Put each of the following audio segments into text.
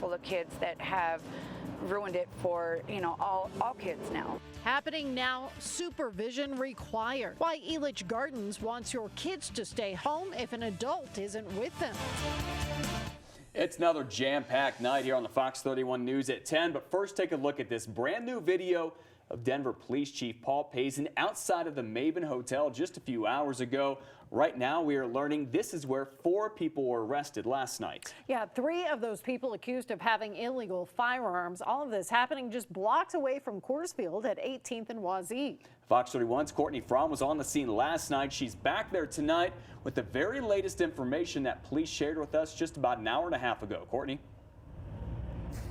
handful of kids that have ruined it for, all kids now. Happening now, supervision required. Why Elitch Gardens wants your kids to stay home if an adult isn't with them. It's another jam-packed night here on the Fox 31 News at 10. But first, take a look at this brand new video of Denver Police Chief Paul Payson outside of the Maven Hotel just a few hours ago. Right now, we are learning this is where 4 people were arrested last night. Yeah, 3 of those people accused of having illegal firearms. All of this happening just blocks away from Coors Field at 18th and Wazee. Fox 31's Courtney Fromm was on the scene last night. She's back there tonight with the very latest information that police shared with us just about an hour and a half ago. Courtney.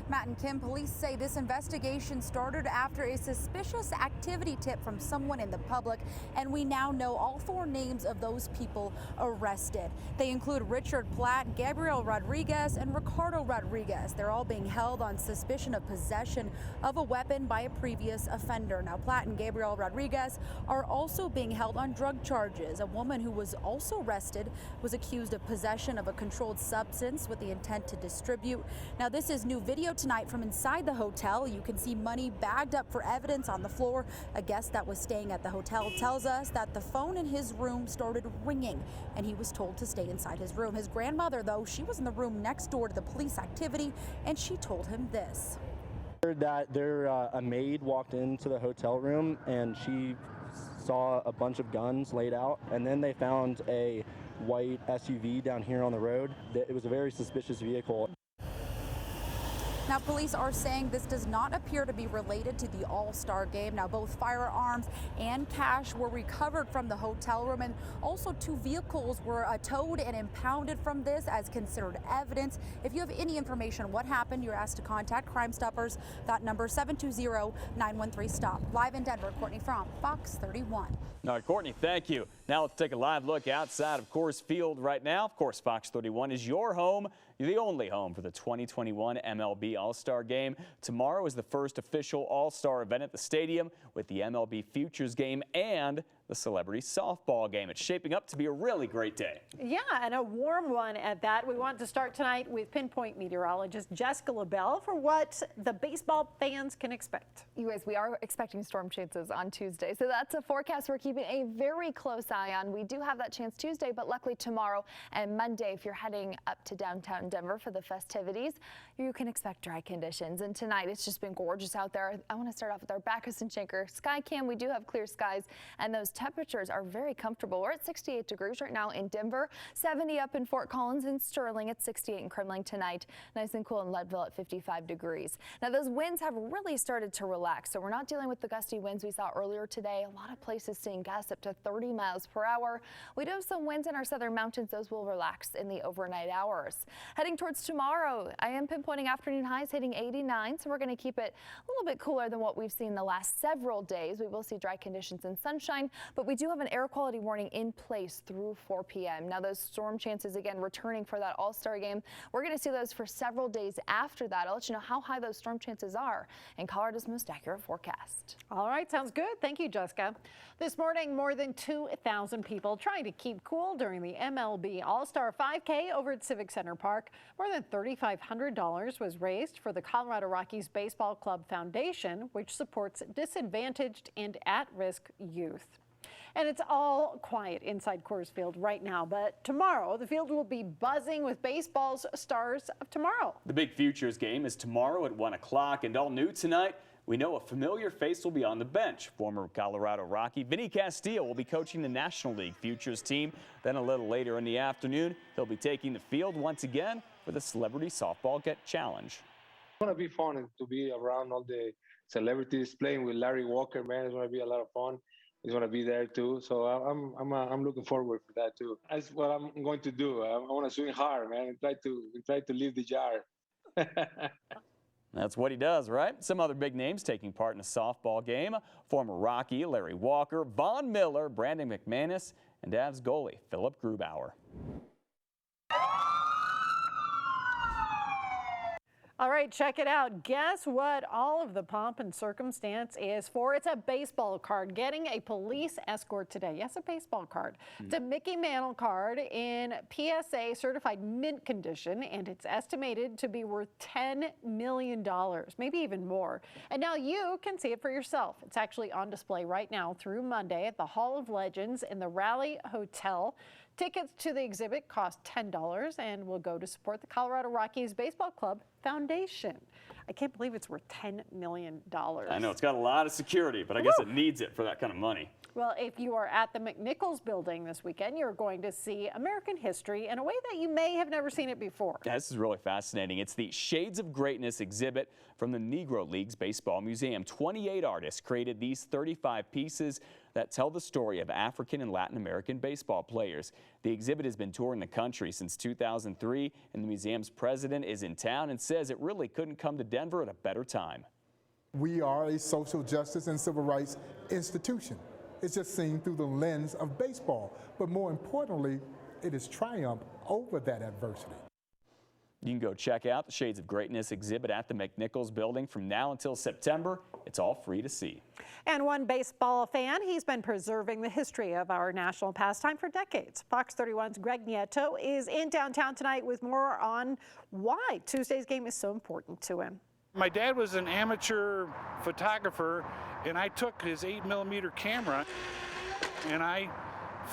Matt and Kim, police say this investigation started after a suspicious activity tip from someone in the public, and we now know all 4 names of those people arrested. They include Richard Platt, Gabriel Rodriguez, and Ricardo Rodriguez. They're all being held on suspicion of possession of a weapon by a previous offender. Now, Platt and Gabriel Rodriguez are also being held on drug charges. A woman who was also arrested was accused of possession of a controlled substance with the intent to distribute. Now, this is new video tonight from inside the hotel. You can see money bagged up for evidence on the floor. A guest that was staying at the hotel tells us that the phone in his room started ringing and he was told to stay inside his room. His grandmother, though, she was in the room next door to the police activity, and she told him this. Heard that a maid walked into the hotel room and she saw a bunch of guns laid out, and then they found a white SUV down here on the road. It was a very suspicious vehicle. Now, police are saying this does not appear to be related to the All-Star game. Now, both firearms and cash were recovered from the hotel room, and also 2 vehicles were towed and impounded from this as considered evidence. If you have any information on what happened, you're asked to contact Crime Stoppers. That number 720-913-STOP. Live in Denver, Courtney Fromm, Fox 31. All right, Courtney, thank you. Now let's take a live look outside of Coors Field right now. Of course, Fox 31 is your home. You're the only home for the 2021 MLB All-Star Game. Tomorrow is the first official All-Star event at the stadium with the MLB Futures Game and the Celebrity Softball Game. It's shaping up to be a really great day. Yeah, and a warm one at that. We want to start tonight with pinpoint meteorologist Jessica LaBelle for what the baseball fans can expect. You guys, we are expecting storm chances on Tuesday, so that's a forecast we're keeping a very close eye on. We do have that chance Tuesday, but luckily tomorrow and Monday, if you're heading up to downtown Denver for the festivities, you can expect dry conditions. And tonight, it's just been gorgeous out there. I want to start off with our Backus and Schenker sky cam. We do have clear skies, and those temperatures are very comfortable. We're at 68 degrees right now in Denver, 70 up in Fort Collins and Sterling, at 68 in Kremling tonight. Nice and cool in Leadville at 55 degrees. Now, those winds have really started to relax, so we're not dealing with the gusty winds we saw earlier today. A lot of places seeing gusts up to 30 miles per hour. We do have some winds in our southern mountains. Those will relax in the overnight hours. Heading towards tomorrow, I am pinpointing afternoon highs hitting 89, so we're going to keep it a little bit cooler than what we've seen the last several days. We will see dry conditions and sunshine, but we do have an air quality warning in place through 4 p.m. Now, those storm chances, again, returning for that All-Star game. We're going to see those for several days after that. I'll let you know how high those storm chances are in Colorado's most accurate forecast. All right, sounds good. Thank you, Jessica. This morning, more than 2,000 people trying to keep cool during the MLB All-Star 5K over at Civic Center Park. More than $3,500 was raised for the Colorado Rockies Baseball Club Foundation, which supports disadvantaged and at-risk youth. And it's all quiet inside Coors Field right now, but tomorrow the field will be buzzing with baseball's stars of tomorrow. The big Futures Game is tomorrow at 1 o'clock, and all new tonight, we know a familiar face will be on the bench. Former Colorado Rocky Vinny Castillo will be coaching the National League Futures team. Then a little later in the afternoon, he'll be taking the field once again for the Celebrity Softball Challenge. It's going to be fun to be around all the celebrities, playing with Larry Walker, man. It's going to be a lot of fun. He's going to be there too, so I'm looking forward for that too. That's what I'm going to do. I want to swing hard, man, and try to leave the jar. That's what he does, right? Some other big names taking part in a softball game: former Rocky Larry Walker, Von Miller, Brandon McManus, and Avs goalie Philip Grubauer. All right, check it out. Guess what all of the pomp and circumstance is for? It's a baseball card. Getting a police escort today. Yes, a baseball card. It's a Mickey Mantle card in PSA certified mint condition, and it's estimated to be worth $10 million, maybe even more. And now you can see it for yourself. It's actually on display right now through Monday at the Hall of Legends in the Raleigh Hotel. Tickets to the exhibit cost $10 and will go to support the Colorado Rockies Baseball Club Foundation. I can't believe it's worth $10 million. I know, it's got a lot of security, but I guess it needs it for that kind of money. Well, if you are at the McNichols building this weekend, you're going to see American history in a way that you may have never seen it before. Yeah, this is really fascinating. It's the Shades of Greatness exhibit from the Negro Leagues Baseball Museum. 28 artists created these 35 pieces that tell the story of African and Latin American baseball players. The exhibit has been touring the country since 2003, and the museum's president is in town and says it really couldn't come to Denver at a better time. We are a social justice and civil rights institution. It's just seen through the lens of baseball, but more importantly, it is triumph over that adversity. You can go check out the Shades of Greatness exhibit at the McNichols building from now until September. It's all free to see. And one baseball fan, he's been preserving the history of our national pastime for decades. Fox 31's Greg Nieto is in downtown tonight with more on why Tuesday's game is so important to him. My dad was an amateur photographer, and I took his 8mm camera and I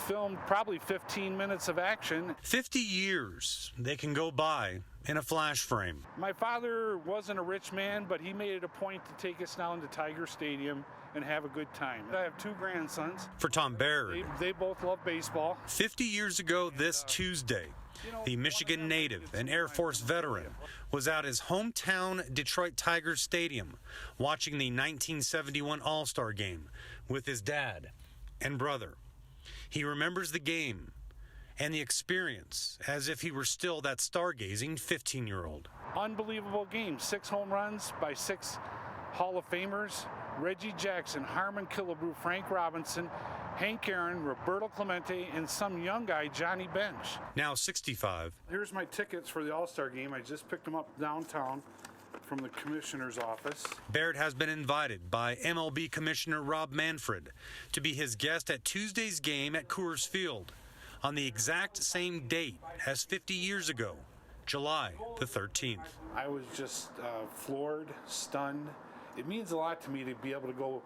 filmed probably 15 minutes of action. 50 years they can go by in a flash frame. My father wasn't a rich man, but he made it a point to take us down to Tiger Stadium and have a good time. I have two grandsons. For Tom Baird, They both love baseball. 50 years ago this Tuesday, the Michigan native and Air Force veteran was at his hometown Detroit Tigers Stadium watching the 1971 All-Star Game with his dad and brother. He remembers the game and the experience as if he were still that stargazing 15-year-old. Unbelievable game. 6 home runs by 6 Hall of Famers. Reggie Jackson, Harmon Killebrew, Frank Robinson, Hank Aaron, Roberto Clemente, and some young guy, Johnny Bench. Now 65. Here's my tickets for the All-Star game. I just picked them up downtown from the commissioner's office. Baird has been invited by MLB Commissioner Rob Manfred to be his guest at Tuesday's game at Coors Field on the exact same date as 50 years ago, July the 13th. I was just floored, stunned. It means a lot to me to be able to go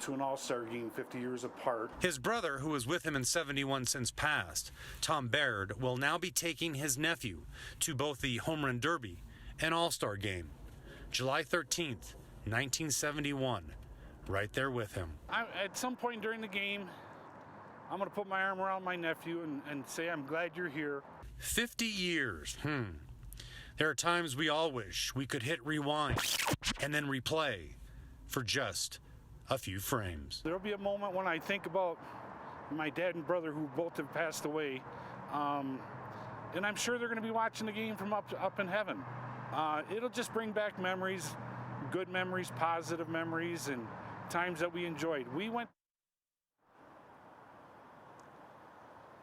to an All-Star game 50 years apart. His brother, who was with him in 71 since passed, Tom Baird, will now be taking his nephew to both the Home Run Derby and All-Star game. July 13th, 1971, right there with him. At some point during the game, I'm going to put my arm around my nephew and say, I'm glad you're here. 50 years, There are times we all wish we could hit rewind and then replay for just a few frames. There'll be a moment when I think about my dad and brother who both have passed away, and I'm sure they're going to be watching the game from up in heaven. It'll just bring back memories, good memories, positive memories, and times that we enjoyed.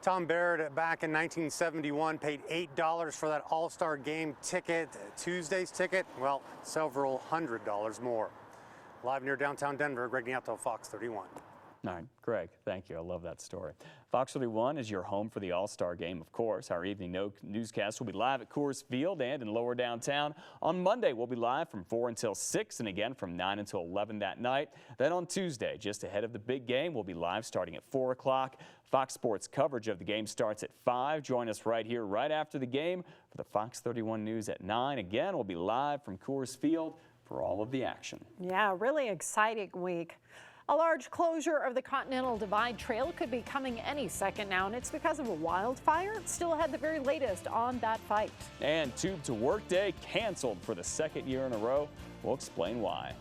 Tom Baird, back in 1971, paid $8 for that All-Star game ticket. Tuesday's ticket, well, several $100s more. Live near downtown Denver, Greg Nieto, Fox 31. All right, Greg, thank you. I love that story. Fox 31 is your home for the All-Star game, of course. Our evening newscast will be live at Coors Field and in Lower Downtown. On Monday, we'll be live from 4 until 6 and again from 9 until 11 that night. Then on Tuesday, just ahead of the big game, we'll be live starting at 4 o'clock. Fox Sports coverage of the game starts at 5. Join us right here right after the game for the Fox 31 News at 9. Again, we'll be live from Coors Field for all of the action. Yeah, really exciting week. A large closure of the Continental Divide Trail could be coming any second now, and it's because of a wildfire. It's still ahead the very latest on that fight. And Tube to Work Day canceled for the second year in a row. We'll explain why.